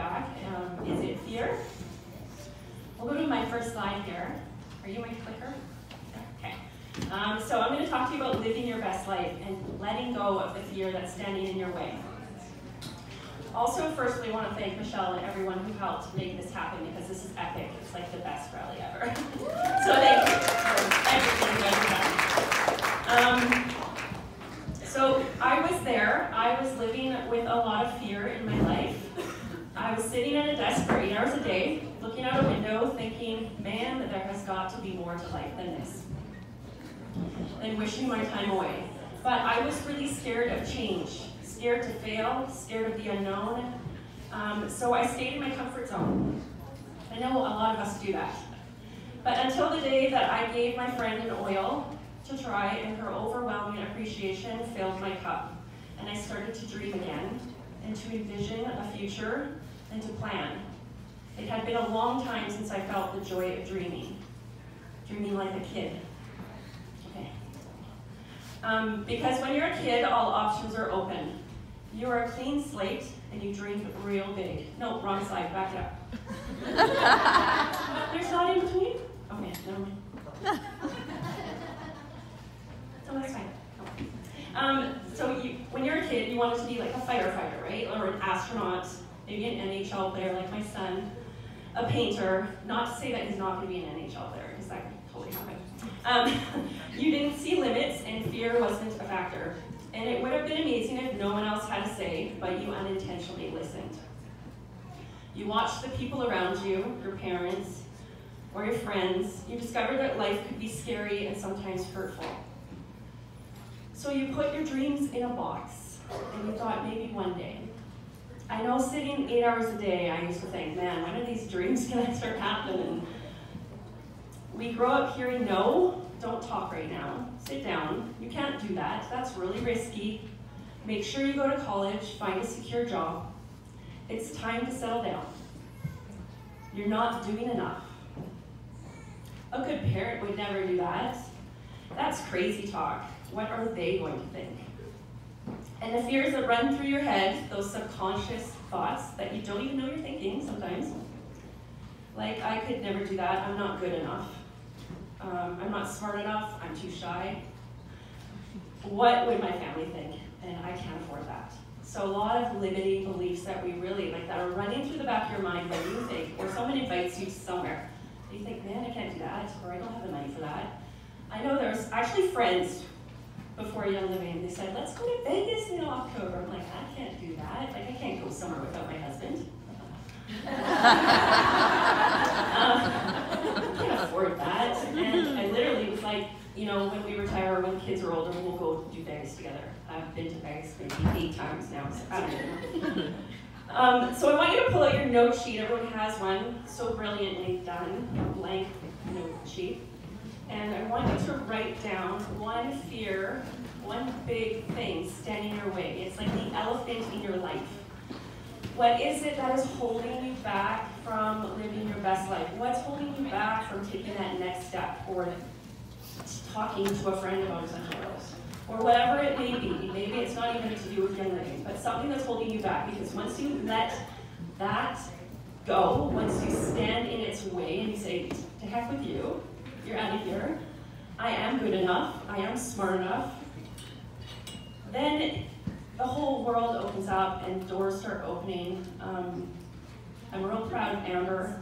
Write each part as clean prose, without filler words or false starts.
back. Is it fear? We'll go to my first slide here. Are you my clicker? Okay. So I'm going to talk to you about living your best life and letting go of the fear that's standing in your way. Also, firstly, I want to thank Michelle and everyone who helped make this happen, because this is epic. It's like the best rally ever. So thank you for everything you guys have done. So I was there. I was living with a lot of fear in my life. I was sitting at a desk for 8 hours a day, looking out a window, thinking, man, there has got to be more to life than this. And wishing my time away. But I was really scared of change, scared to fail, scared of the unknown. So I stayed in my comfort zone. I know a lot of us do that. But until the day that I gave my friend an oil to try, and her overwhelming appreciation filled my cup. And I started to dream again, and to envision a future, and to plan. It had been a long time since I felt the joy of dreaming like a kid. Okay. Because when you're a kid, all options are open. You are a clean slate, and you dream real big. No, wrong slide, back it up. There's not in between? Okay, never mind. Oh, that's fine. So when you're a kid, you wanted to be like a firefighter, right? Or an astronaut, maybe an NHL player like my son, a painter. Not to say that he's not going to be an NHL player, because that could totally happen. You didn't see limits, and fear wasn't a factor. And it would have been amazing if no one else had a say, but you unintentionally listened. You watched the people around you, your parents, or your friends. You discovered that life could be scary and sometimes hurtful. So you put your dreams in a box, and you thought maybe one day. I know sitting 8 hours a day, I used to think, man, when are these dreams gonna start happening? We grow up hearing, no, don't talk right now, sit down, you can't do that, that's really risky. Make sure you go to college, find a secure job. It's time to settle down. You're not doing enough. A good parent would never do that. That's crazy talk. What are they going to think? And the fears that run through your head, those subconscious thoughts that you don't even know you're thinking sometimes. Like, I could never do that, I'm not good enough. I'm not smart enough, I'm too shy. What would my family think? And I can't afford that. So a lot of limiting beliefs that we really, like, that are running through the back of your mind when you think, or someone invites you somewhere. You think, man, I can't do that, or I don't have the money for that. I know there's actually friends before Young Living, they said, let's go to Vegas in October. I'm like, I can't do that. Like, I can't go somewhere without my husband. I can't afford that. And I literally was like, you know, when we retire, when the kids are older, we'll go do Vegas together. I've been to Vegas maybe 8 times now, so I don't know. So I want you to pull out your note sheet. Everyone has one, so brilliantly done, a blank note sheet. And I want you to write down one fear, one big thing standing in your way. It's like the elephant in your life. What is it that is holding you back from living your best life? What's holding you back from taking that next step, or talking to a friend about essential oils, or whatever it may be? Maybe it's not even to do with Young Living, but something that's holding you back, because once you let that go, once you stand in its way and you say, to heck with you, you're out of here, I am good enough, I am smart enough, then the whole world opens up and doors start opening. I'm real proud of Amber.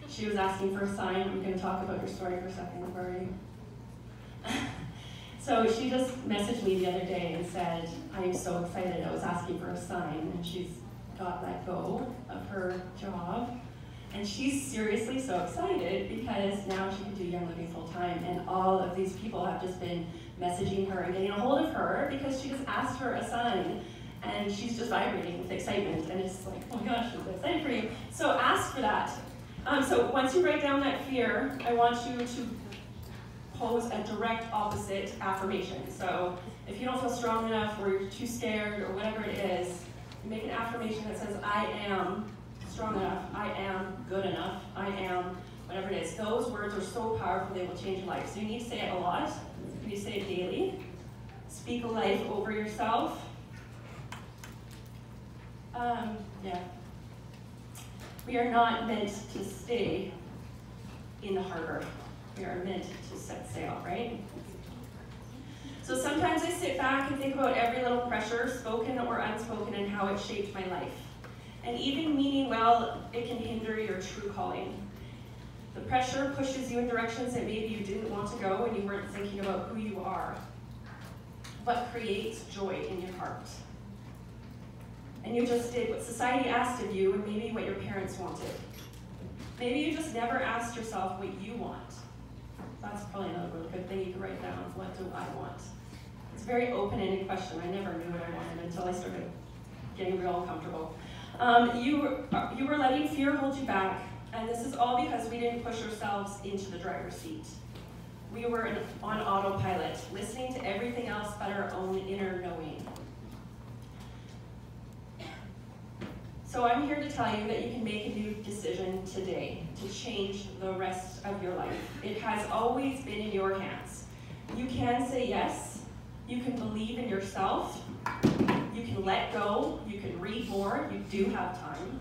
She was asking for a sign. I'm going to talk about her story for a second, Barry. So she just messaged me the other day and said, I am so excited, I was asking for a sign, and she's got let go of her job. And she's seriously so excited because now she can do Young Living full time, and all of these people have just been messaging her and getting a hold of her because she just asked for a sign, and she's just vibrating with excitement, and it's like, oh my gosh, I'm so excited for you. So ask for that. So once you write down that fear, I want you to pose a direct opposite affirmation. So if you don't feel strong enough, or you're too scared, or whatever it is, make an affirmation that says, I am strong enough, I am good enough, I am whatever it is. Those words are so powerful, they will change your life. So you need to say it a lot, you need to say it daily. Speak a life over yourself. Yeah. We are not meant to stay in the harbor. We are meant to set sail, right? So sometimes I sit back and think about every little pressure, spoken or unspoken, and how it shaped my life. And even meaning well, it can hinder your true calling. The pressure pushes you in directions that maybe you didn't want to go and you weren't thinking about who you are. What creates joy in your heart? And you just did what society asked of you and maybe what your parents wanted. Maybe you just never asked yourself what you want. That's probably another really good thing you can write down. What do I want? It's a very open-ended question. I never knew what I wanted until I started getting real uncomfortable. You were letting fear hold you back, and this is all because we didn't push ourselves into the driver's seat. We were on autopilot, listening to everything else but our own inner knowing. So I'm here to tell you that you can make a new decision today to change the rest of your life. It has always been in your hands. You can say yes. You can believe in yourself. You can let go. You can read more. You do have time.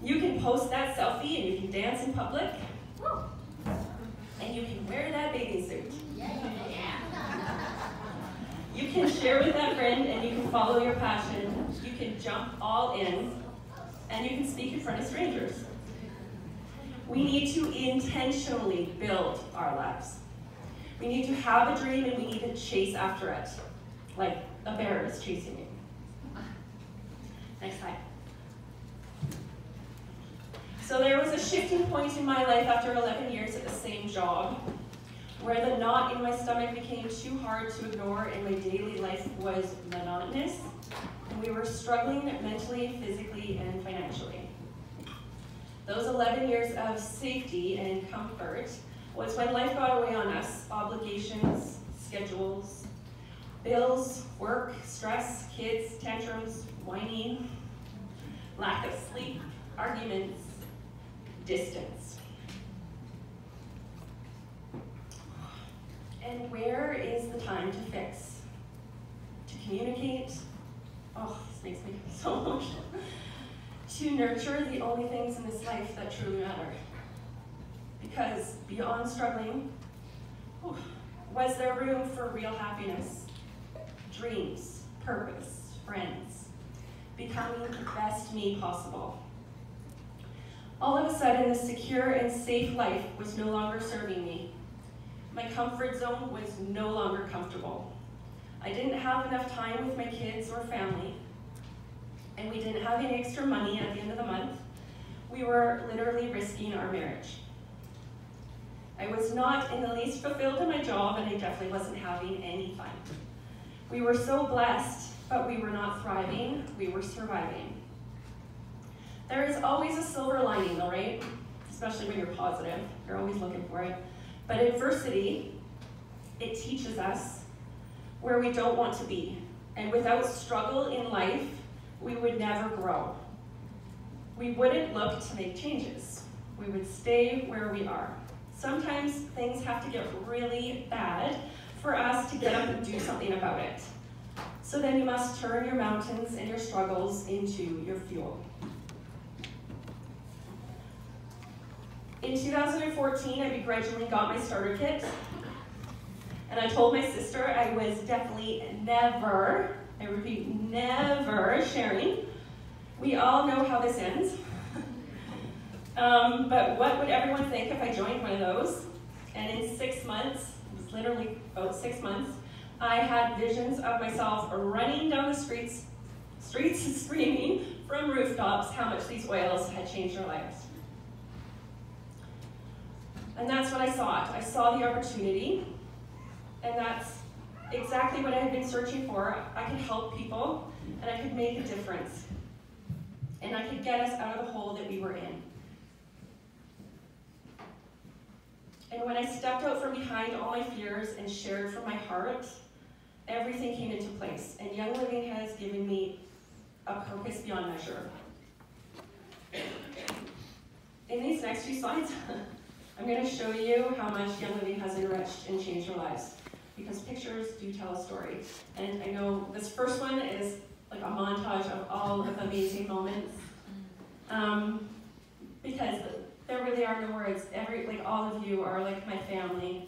You can post that selfie and you can dance in public. And you can wear that bathing suit. You can share with that friend and you can follow your passion. You can jump all in and you can speak in front of strangers. We need to intentionally build our lives. We need to have a dream and we need to chase after it, like a bear is chasing you. Next slide. So there was a shifting point in my life after 11 years at the same job, where the knot in my stomach became too hard to ignore and my daily life was monotonous, and we were struggling mentally, physically, and financially. Those 11 years of safety and comfort was when life got away on us. Obligations, schedules, bills, work, stress, kids, tantrums, whining, lack of sleep, arguments, distance. And where is the time to fix? To communicate? Oh, this makes me so emotional. To nurture the only things in this life that truly matter. Because beyond struggling, was there room for real happiness, dreams, purpose, friends, becoming the best me possible? All of a sudden, the secure and safe life was no longer serving me. My comfort zone was no longer comfortable. I didn't have enough time with my kids or family, and we didn't have any extra money at the end of the month. We were literally risking our marriage. I was not in the least fulfilled in my job, and I definitely wasn't having any fun. We were so blessed, but we were not thriving, we were surviving. There is always a silver lining though, right? Especially when you're positive, you're always looking for it. But adversity, it teaches us where we don't want to be. And without struggle in life, we would never grow. We wouldn't look to make changes. We would stay where we are. Sometimes things have to get really bad for us to get up and do something about it. So then you must turn your mountains and your struggles into your fuel. In 2014, I begrudgingly got my starter kit, and I told my sister I was definitely never, I repeat, never sharing. We all know how this ends. But what would everyone think if I joined one of those? And in 6 months, it was literally about 6 months, I had visions of myself running down the streets screaming from rooftops how much these oils had changed their lives. And that's what I sought. I saw the opportunity, and that's exactly what I had been searching for. I could help people, and I could make a difference. And I could get us out of the hole that we were in. And when I stepped out from behind all my fears and shared from my heart, everything came into place. And Young Living has given me a purpose beyond measure. In these next few slides, I'm going to show you how much Young Living has enriched and changed our lives. Because pictures do tell a story. And I know this first one is like a montage of all of the amazing moments. because there really are no words. All of you are like my family,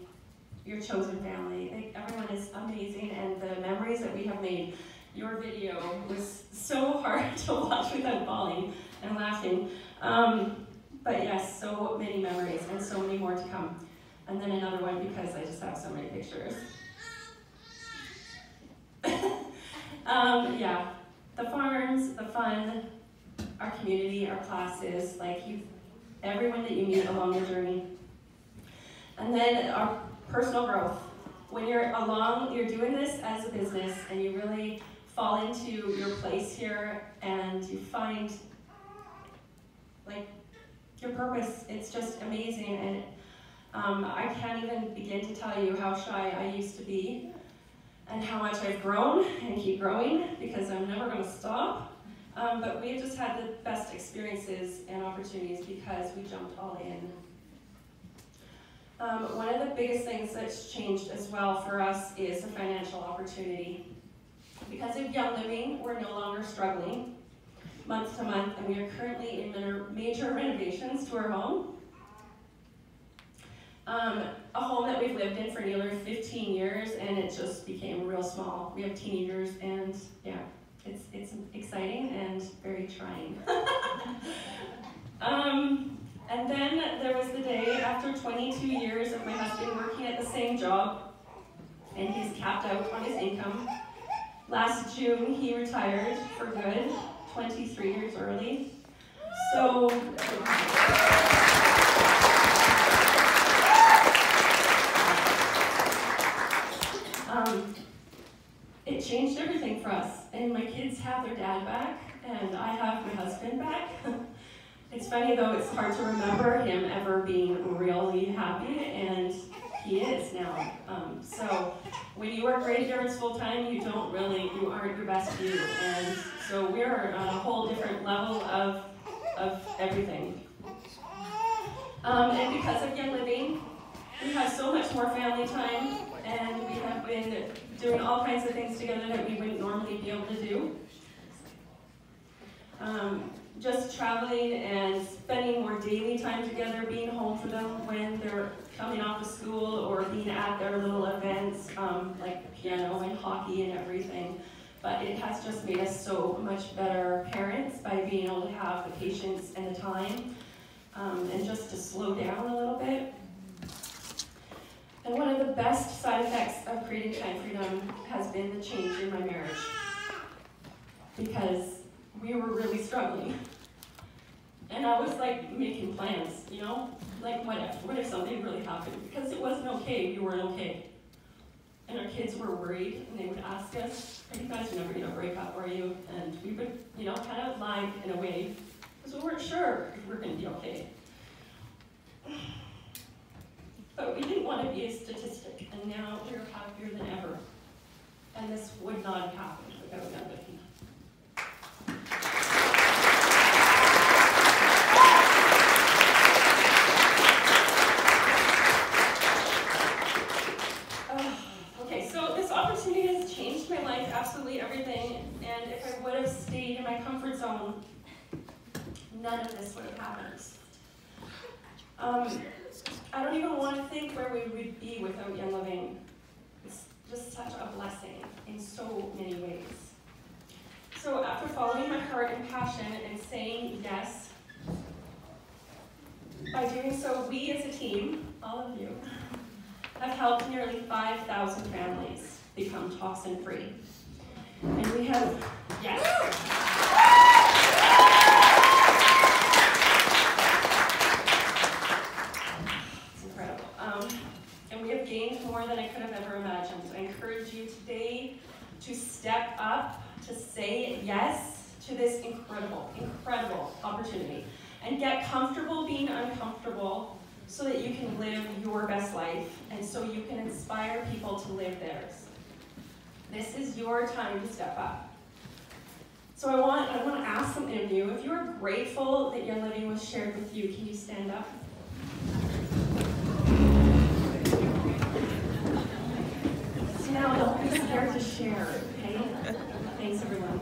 your chosen family. Like, everyone is amazing, and the memories that we have made. Your video was so hard to watch without bawling and laughing. But yes, so many memories and so many more to come. And then another one because I just have so many pictures. Yeah, the farms, the fun, our community, our classes, everyone that you meet along your journey. And then our personal growth. When you're doing this as a business and you really fall into your place here and you find your purpose, it's just amazing. And I can't even begin to tell you how shy I used to be and how much I've grown and keep growing, because I'm never going to stop. But we've just had the best experiences and opportunities because we jumped all in. One of the biggest things that's changed as well for us is the financial opportunity. Because of Young Living, we're no longer struggling month to month, and we are currently in major renovations to our home. A home that we've lived in for nearly 15 years, and it just became real small. We have teenagers, and yeah, it's exciting and very trying. And then there was the day after 22 years of my husband working at the same job, and he's capped out on his income. Last June, he retired for good, 23 years early. So, it changed everything for us. And my kids have their dad back, and I have my husband back. It's funny though, it's hard to remember him ever being really happy, and he is now. So when you work graveyards full time, you aren't your best you. And so we're on a whole different level of everything. And because of Young Living, we have so much more family time, and we have been doing all kinds of things together that we wouldn't normally be able to do. Just traveling and spending more daily time together, being home for them when they're coming off of school, or being at their little events, like piano and hockey and everything. But it has just made us so much better parents by being able to have the patience and the time, and just to slow down a little bit. And one of the best side effects of creating time freedom has been the change in my marriage, because we were really struggling. And I was making plans, what if something really happened? Because it wasn't okay, we weren't okay. And our kids were worried, and they would ask us, are you guys never going to break up, are you? And we would, kind of lie in a way, because we weren't sure if we were going to be okay. But we didn't want to be a statistic, and now we're happier than ever. And this would not have happened without Young Living. Okay, so this opportunity has changed my life, absolutely everything. And if I would have stayed in my comfort zone, none of this would have happened. I don't even want to think where we would be without Young Living. It's just such a blessing in so many ways. So after following my heart and passion and saying yes, by doing so, we as a team, all of you, have helped nearly 5,000 families become toxin-free. And we have, yes. More than I could have ever imagined. I encourage you today to step up, to say yes to this incredible, incredible opportunity, and get comfortable being uncomfortable so that you can live your best life, and so you can inspire people to live theirs. This is your time to step up. So I want to ask something of you. If you are grateful that Young Living was shared with you, can you stand up? Now, don't be scared to share, okay? Thanks, everyone.